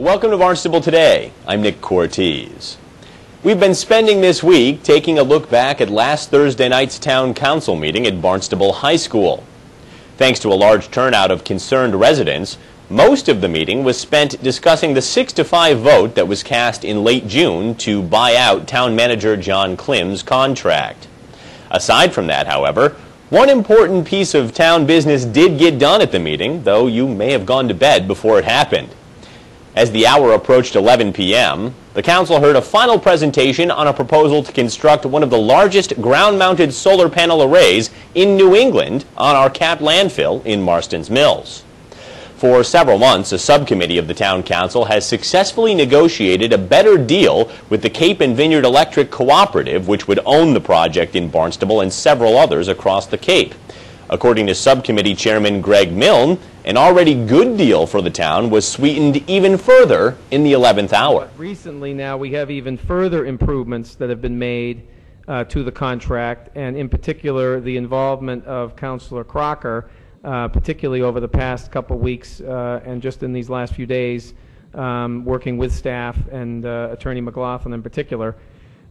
Welcome to Barnstable Today. I'm Nick Cortez. We've been spending this week taking a look back at last Thursday night's town council meeting at Barnstable High School. Thanks to a large turnout of concerned residents, most of the meeting was spent discussing the 6-5 vote that was cast in late June to buy out town manager John Klim's contract. Aside from that, however, one important piece of town business did get done at the meeting, though you may have gone to bed before it happened. As the hour approached 11 p.m., the council heard a final presentation on a proposal to construct one of the largest ground-mounted solar panel arrays in New England on our capped landfill in Marston's Mills. For several months, a subcommittee of the town council has successfully negotiated a better deal with the Cape and Vineyard Electric Cooperative, which would own the project in Barnstable and several others across the Cape. According to subcommittee chairman Greg Milne, an already good deal for the town was sweetened even further in the 11th hour. Recently now we have even further improvements that have been made to the contract, and in particular the involvement of Councilor Crocker, particularly over the past couple weeks and just in these last few days, working with staff and Attorney McLaughlin in particular.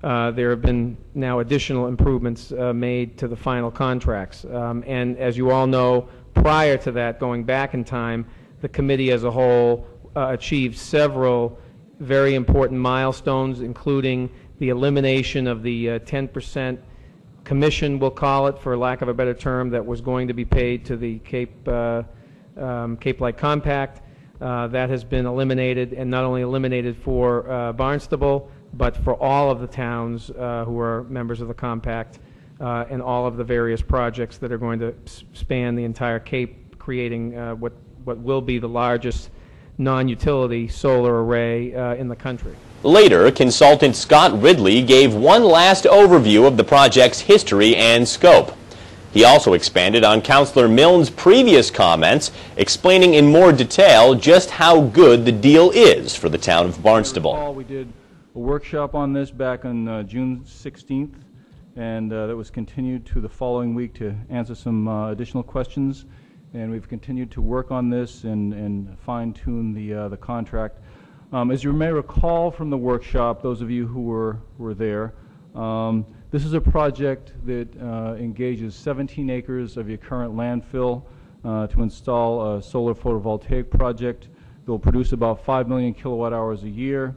There have been now additional improvements made to the final contracts. And as you all know, prior to that, going back in time, the committee as a whole achieved several very important milestones, including the elimination of the 10% commission, we'll call it, for lack of a better term, that was going to be paid to the Cape Light Compact. That has been eliminated, and not only eliminated for Barnstable, but for all of the towns who are members of the compact and all of the various projects that are going to span the entire Cape, creating what will be the largest non-utility solar array in the country. Later, consultant Scott Ridley gave one last overview of the project's history and scope. He also expanded on Councilor Milne's previous comments, explaining in more detail just how good the deal is for the town of Barnstable. We did a workshop on this back on June 16th, and that was continued to the following week to answer some additional questions. And we've continued to work on this and fine-tune the contract. As you may recall from the workshop, those of you who were there, this is a project that engages 17 acres of your current landfill to install a solar photovoltaic project that will produce about 5 million kilowatt hours a year.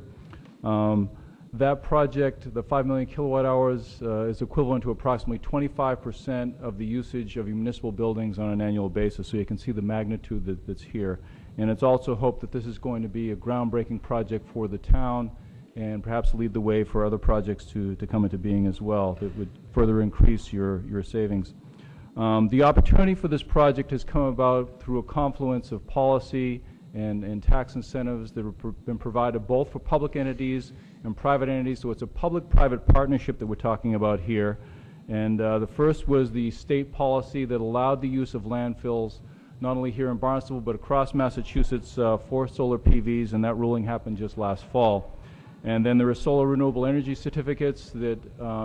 That project, the 5 million kilowatt hours, is equivalent to approximately 25% of the usage of municipal buildings on an annual basis, so you can see the magnitude that's here. And it's also hoped that this is going to be a groundbreaking project for the town and perhaps lead the way for other projects to come into being as well that would further increase your savings. The opportunity for this project has come about through a confluence of policy and tax incentives that have been provided both for public entities and private entities. So it's a public-private partnership that we're talking about here. And the first was the state policy that allowed the use of landfills not only here in Barnstable but across Massachusetts for solar PVs, and that ruling happened just last fall. And then there are solar renewable energy certificates that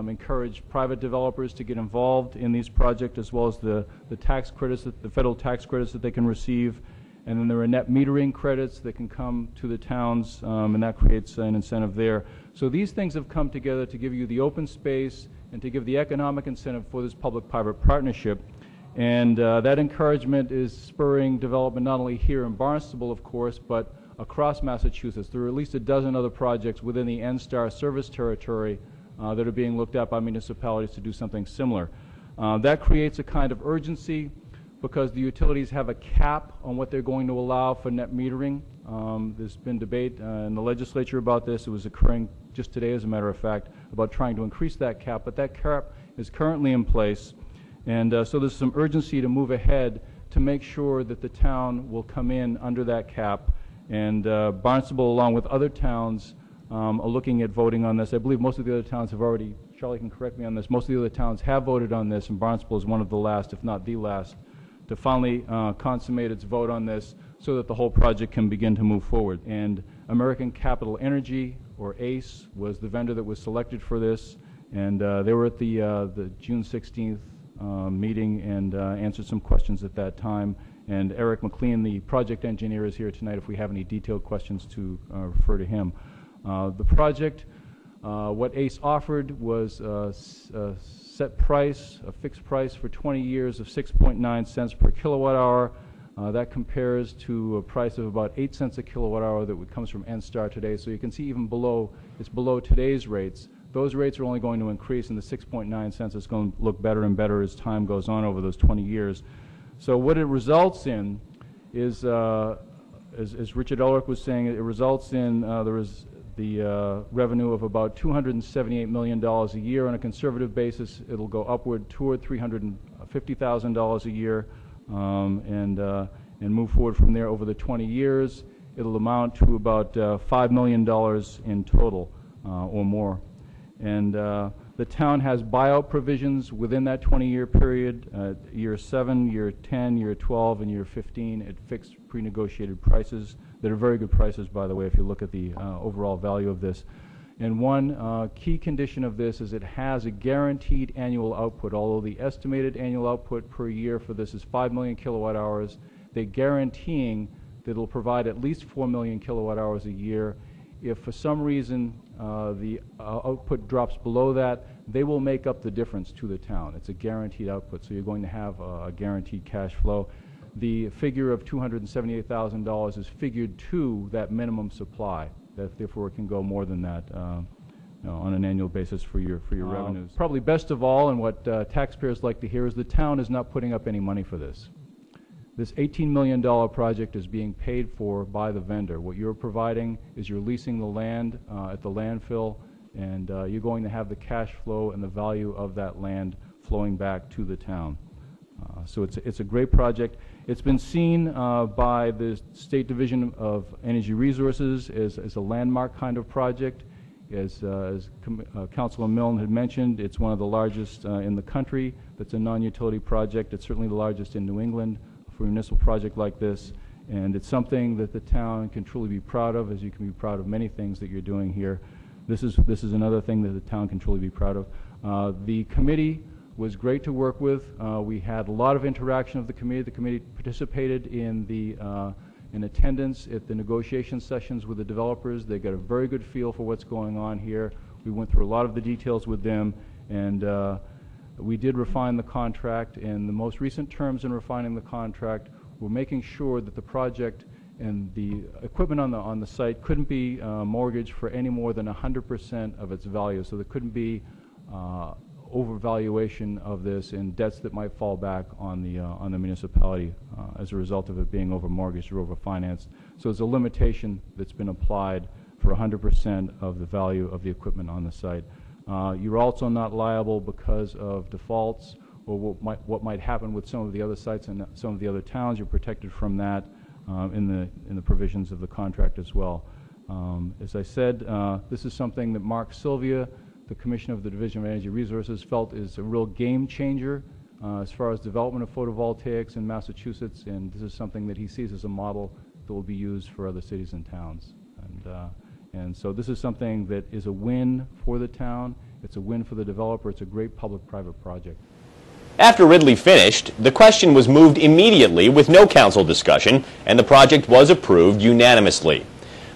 encourage private developers to get involved in these projects, as well as the tax credits, the federal tax credits that they can receive. And then there are net metering credits that can come to the towns, and that creates an incentive there. So these things have come together to give you the open space and to give the economic incentive for this public-private partnership. And that encouragement is spurring development not only here in Barnstable, of course, but across Massachusetts. There are at least a dozen other projects within the NSTAR service territory that are being looked at by municipalities to do something similar. That creates a kind of urgency because the utilities have a cap on what they're going to allow for net metering. There's been debate in the legislature about this. It was occurring just today, as a matter of fact, about trying to increase that cap, but that cap is currently in place. And so there's some urgency to move ahead to make sure that the town will come in under that cap. And Barnstable, along with other towns, are looking at voting on this. I believe most of the other towns have already, Charlie can correct me on this, most of the other towns have voted on this, and Barnstable is one of the last, if not the last, to finally consummate its vote on this so that the whole project can begin to move forward. And American Capital Energy, or ACE, was the vendor that was selected for this, and they were at the June 16th meeting and answered some questions at that time, And Eric McLean, the project engineer, is here tonight if we have any detailed questions to refer to him. The project, what ACE offered was a set price, a fixed price for 20 years of 6.9 cents per kilowatt hour. That compares to a price of about 8 cents a kilowatt hour that comes from NSTAR today. So you can see even below, it's below today's rates. Those rates are only going to increase, and the 6.9 cents is going to look better and better as time goes on over those 20 years. So what it results in is, as Richard Ulrich was saying, it results in the revenue of about $278 million a year. On a conservative basis, it'll go upward toward $350,000 a year, and move forward from there over the 20 years. It'll amount to about $5 million in total or more. And the town has buyout provisions within that 20-year period, year 7, year 10, year 12, and year 15 at fixed pre-negotiated prices that are very good prices, by the way, if you look at the overall value of this. And one key condition of this is it has a guaranteed annual output. Although the estimated annual output per year for this is 5 million kilowatt hours, they're guaranteeing that it'll provide at least 4 million kilowatt hours a year. If for some reason the output drops below that, they will make up the difference to the town. It's a guaranteed output, so you're going to have a guaranteed cash flow. The figure of $278,000 is figured to that minimum supply. That therefore it can go more than that on an annual basis for your revenues. Probably best of all, and what taxpayers like to hear, is the town is not putting up any money for this. This $18 million project is being paid for by the vendor. What you're providing is you're leasing the land at the landfill, and you're going to have the cash flow and the value of that land flowing back to the town. So it's a great project. It's been seen by the State Division of Energy Resources as a landmark kind of project. As Councilor Milne had mentioned, it's one of the largest in the country that's a non-utility project. It's certainly the largest in New England for a municipal project like this, and it's something that the town can truly be proud of, as you can be proud of many things that you're doing here. This is another thing that the town can truly be proud of. The committee was great to work with. We had a lot of interaction of the committee. The committee participated in attendance at the negotiation sessions with the developers. They got a very good feel for what's going on here. We went through a lot of the details with them, and we did refine the contract. And the most recent terms in refining the contract were making sure that the project and the equipment on the site couldn't be mortgaged for any more than 100% of its value. So there couldn't be overvaluation of this and debts that might fall back on the municipality as a result of it being over mortgaged or over financed. So there's a limitation that's been applied for 100% of the value of the equipment on the site. You're also not liable because of defaults or what might happen with some of the other sites and some of the other towns. You're protected from that in the provisions of the contract as well. As I said, this is something that Mark Sylvia, the Commissioner of the Division of Energy Resources, felt is a real game changer as far as development of photovoltaics in Massachusetts, and this is something that he sees as a model that will be used for other cities and towns. And so this is something that is a win for the town. It's a win for the developer. It's a great public-private project. After Ridley finished, the question was moved immediately with no council discussion, and the project was approved unanimously.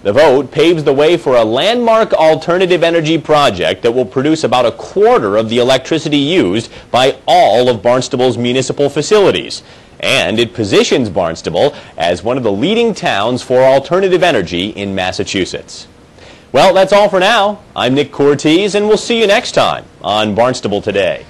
The vote paves the way for a landmark alternative energy project that will produce about a quarter of the electricity used by all of Barnstable's municipal facilities. And it positions Barnstable as one of the leading towns for alternative energy in Massachusetts. Well, that's all for now. I'm Nick Cortez, and we'll see you next time on Barnstable Today.